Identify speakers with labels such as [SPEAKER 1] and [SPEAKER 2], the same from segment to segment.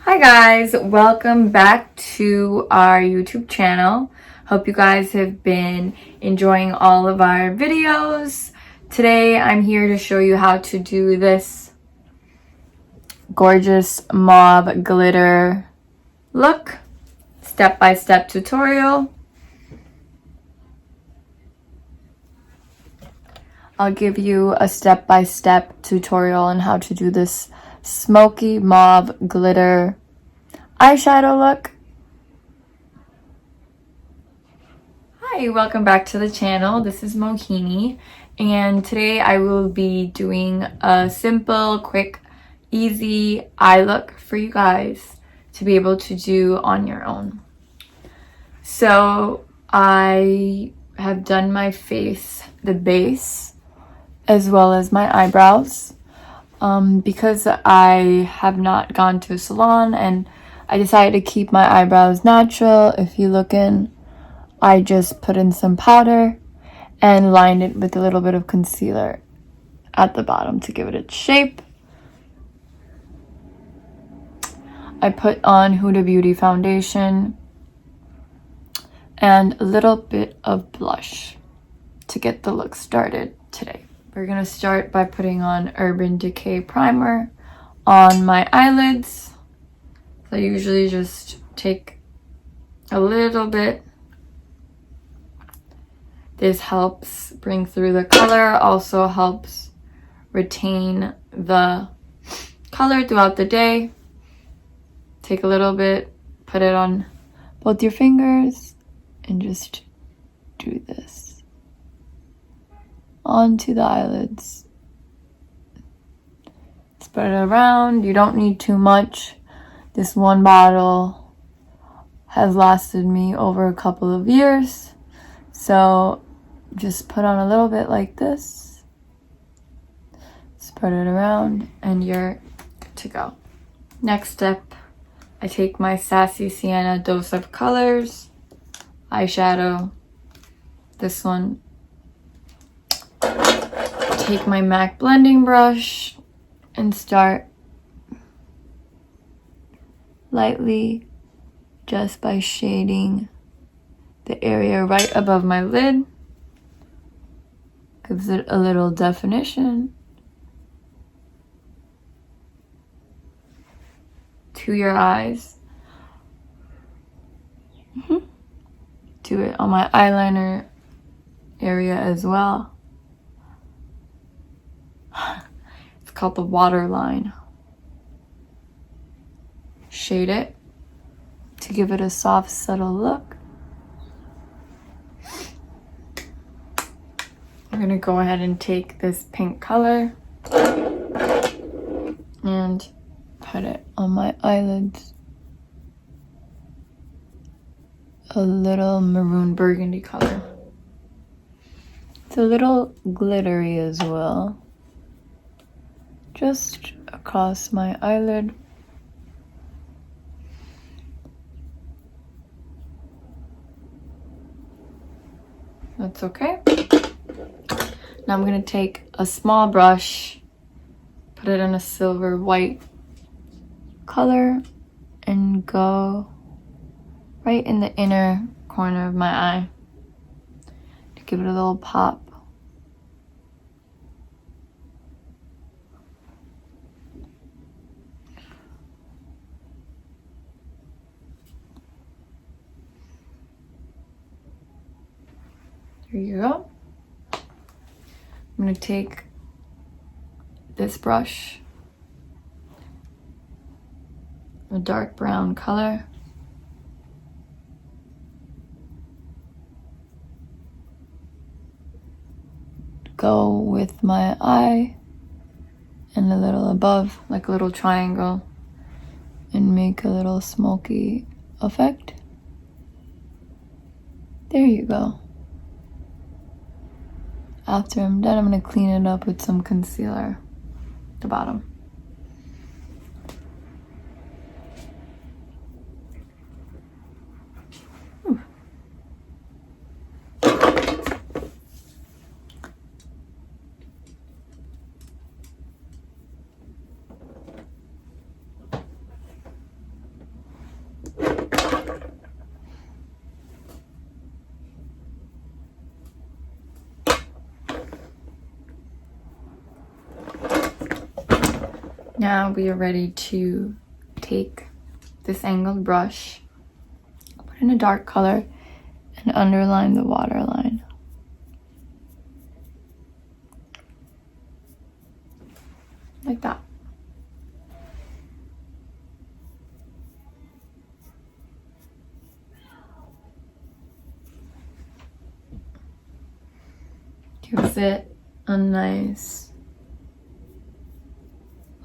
[SPEAKER 1] Hi guys, welcome back to our YouTube channel. Hope you guys have been enjoying all of our videos. Today I'm here to show you how to do this gorgeous mauve glitter look. Step-by-step tutorial. I'll give you a step-by-step tutorial on how to do this smoky mauve glitter eyeshadow look. Hi, welcome back to the channel. This is Mohini, and today I will be doing a simple, quick, easy eye look for you guys to be able to do on your own. So I have done my face, the base, as well as my eyebrows. Because I have not gone to a salon and I decided to keep my eyebrows natural. If you look in, I just put in some powder and lined it with a little bit of concealer at the bottom to give it its shape. I put on Huda Beauty foundation and a little bit of blush to get the look started today. We're gonna start by putting on Urban Decay primer on my eyelids. So I usually just take a little bit. This helps bring through the color, also helps retain the color throughout the day. Take a little bit, put it on both your fingers, and just do this onto the eyelids. Spread it around. You don't need too much. This one bottle has lasted me over a couple of years, so just put on a little bit like this, spread it around, and you're good to go. Next step, I take my Sassy Sienna Dose of Colors eyeshadow, this one. Take my MAC blending brush and start lightly just by shading the area right above my lid. Gives it a little definition to your eyes. Do it on my eyeliner area as well. It's called the waterline. Shade it to give it a soft, subtle look. I'm gonna go ahead and take this pink color and put it on my eyelids. A little maroon burgundy color. It's a little glittery as well. Just across my eyelid. That's okay. Now I'm going to take a small brush, put it in a silver white color, and go right in the inner corner of my eye to give it a little pop. There you go. I'm going to take this brush, a dark brown color, go with my eye and a little above, like a little triangle, and make a little smoky effect. There you go. After I'm done, I'm going to clean it up with some concealer at the bottom. Now we are ready to take this angled brush, put in a dark color, and underline the waterline. Like that. Gives it a nice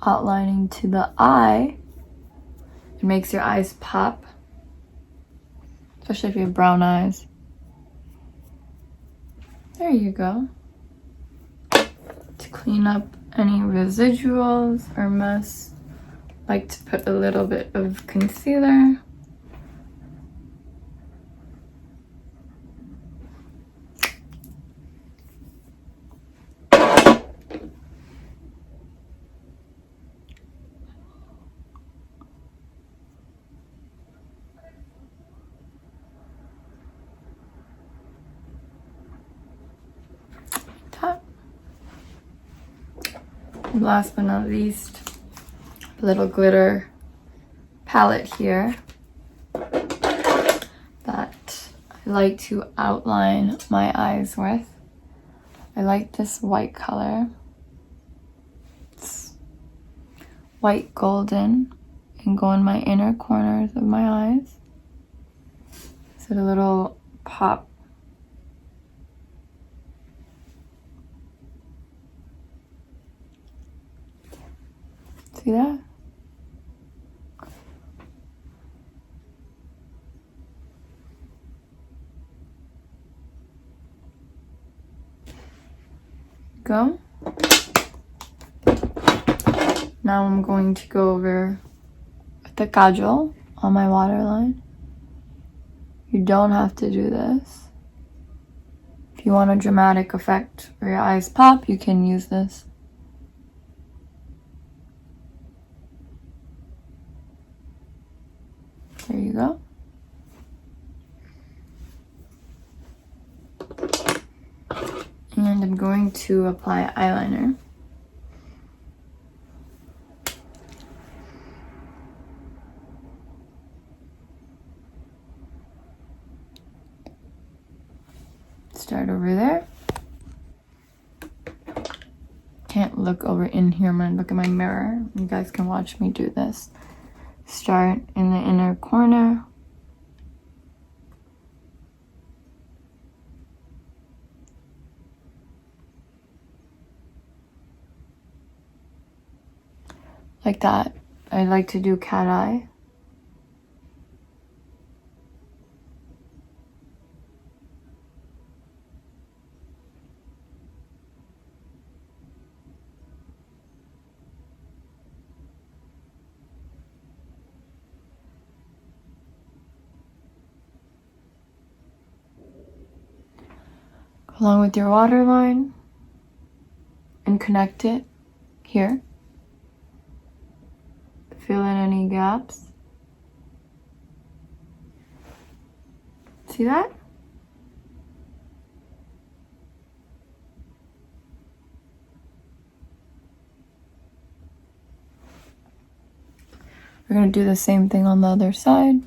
[SPEAKER 1] outlining to the eye. It makes your eyes pop, especially if you have brown eyes. There you go. To clean up any residuals or mess, I like to put a little bit of concealer. Last but not least, a little glitter palette here that I like to outline my eyes with. I like this white color. It's white golden and go in my inner corners of my eyes. So a little pop. See that? Go. Now I'm going to go over with the kajal on my waterline. You don't have to do this. If you want a dramatic effect where your eyes pop, you can use this. There you go. And I'm going to apply eyeliner. Start over there. Can't look over in here. I'm gonna look at my mirror. You guys can watch me do this. Start in the inner corner. Like that. I like to do cat eye. Along with your waterline and connect it here. Fill in any gaps. See that? We're going to do the same thing on the other side.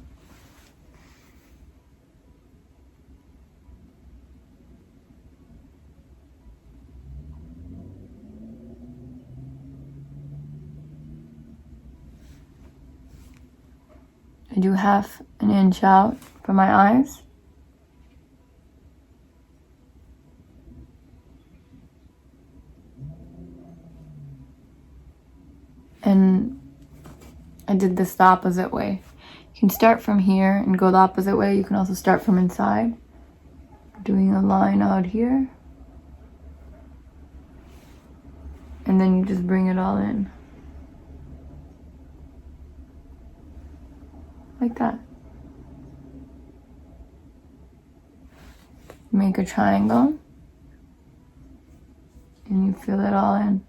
[SPEAKER 1] I do 1/2 inch out for my eyes. And I did this the opposite way. You can start from here and go the opposite way. You can also start from inside. Doing a line out here. And then you just bring it all in. Like that. Make a triangle. And you fill it all in.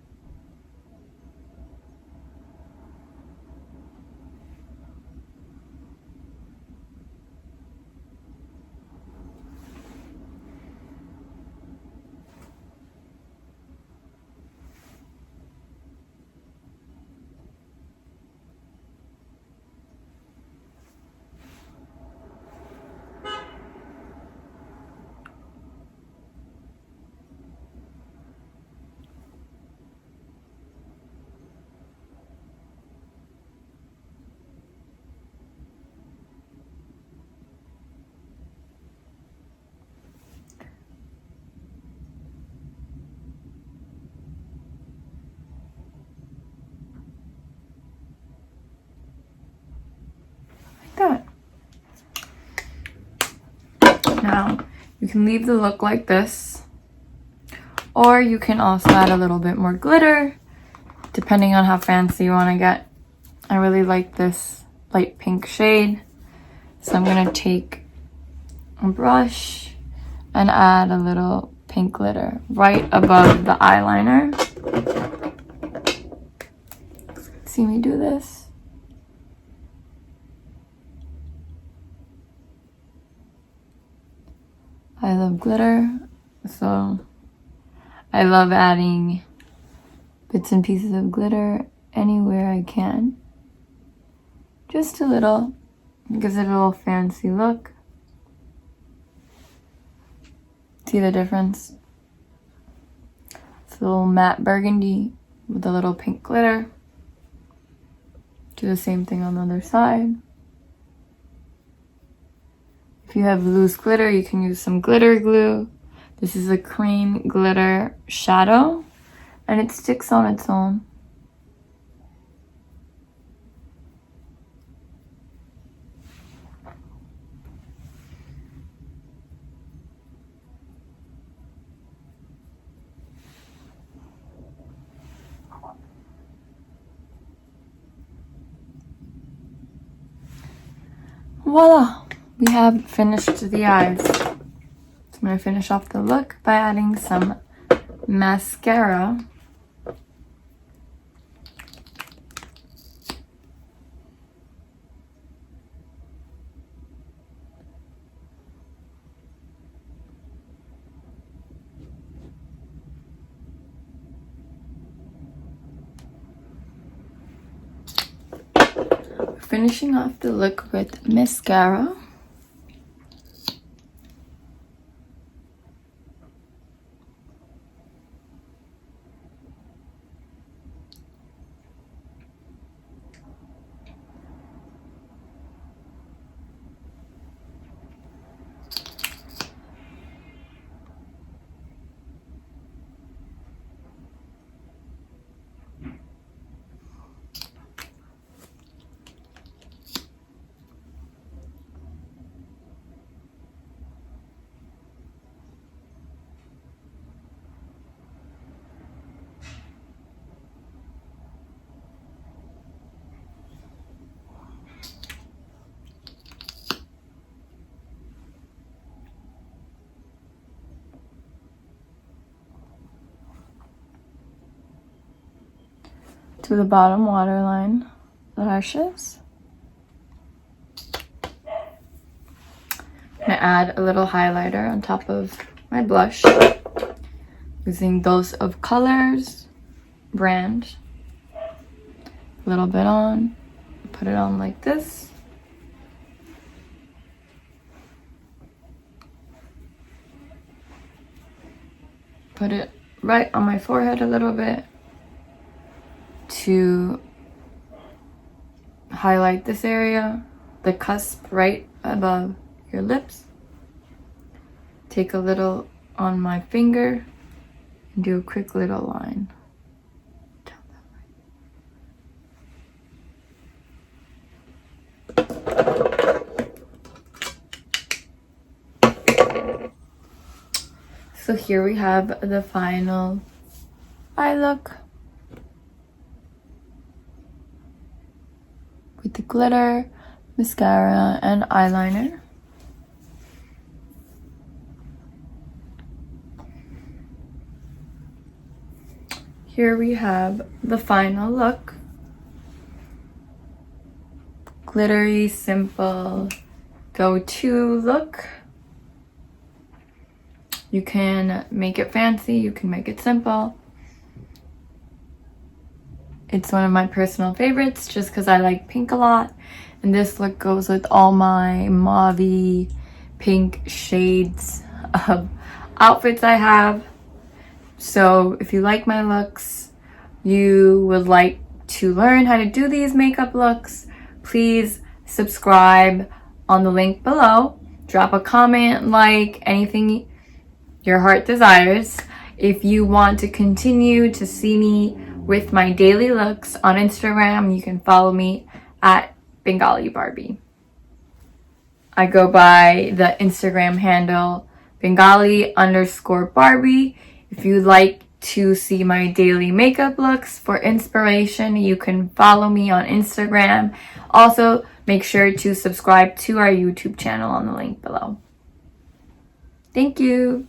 [SPEAKER 1] can leave the look like this, or you can also add a little bit more glitter depending on how fancy you want to get. I really like this light pink shade, so I'm going to take a brush and add a little pink glitter right above the eyeliner. See me do this? I love glitter, so I love adding bits and pieces of glitter anywhere I can. Just a little, gives it a little fancy look. See the difference? It's a little matte burgundy with a little pink glitter. Do the same thing on the other side. If you have loose glitter, you can use some glitter glue. This is a cream glitter shadow, and it sticks on its own. Voila! We have finished the eyes. So I'm going to finish off the look by adding some mascara. Finishing off the look with mascara. To the bottom waterline lashes. I'm gonna add a little highlighter on top of my blush using Dose of Colors brand. A little bit on, put it on like this. Put it right on my forehead a little bit to highlight this area, the cusp right above your lips. Take a little on my finger and do a quick little line. So here we have the final eye look. With the glitter, mascara, and eyeliner. Here we have the final look. Glittery, simple, go-to look. You can make it fancy, you can make it simple. It's one of my personal favorites just because I like pink a lot. And this look goes with all my mauve-y pink shades of outfits I have. So if you like my looks, you would like to learn how to do these makeup looks, please subscribe on the link below. Drop a comment, like, anything your heart desires. If you want to continue to see me with my daily looks on Instagram, you can follow me at Bengali Barbie. I go by the Instagram handle Bengali_Barbie. If you'd like to see my daily makeup looks for inspiration, you can follow me on Instagram. Also, make sure to subscribe to our YouTube channel on the link below. Thank you.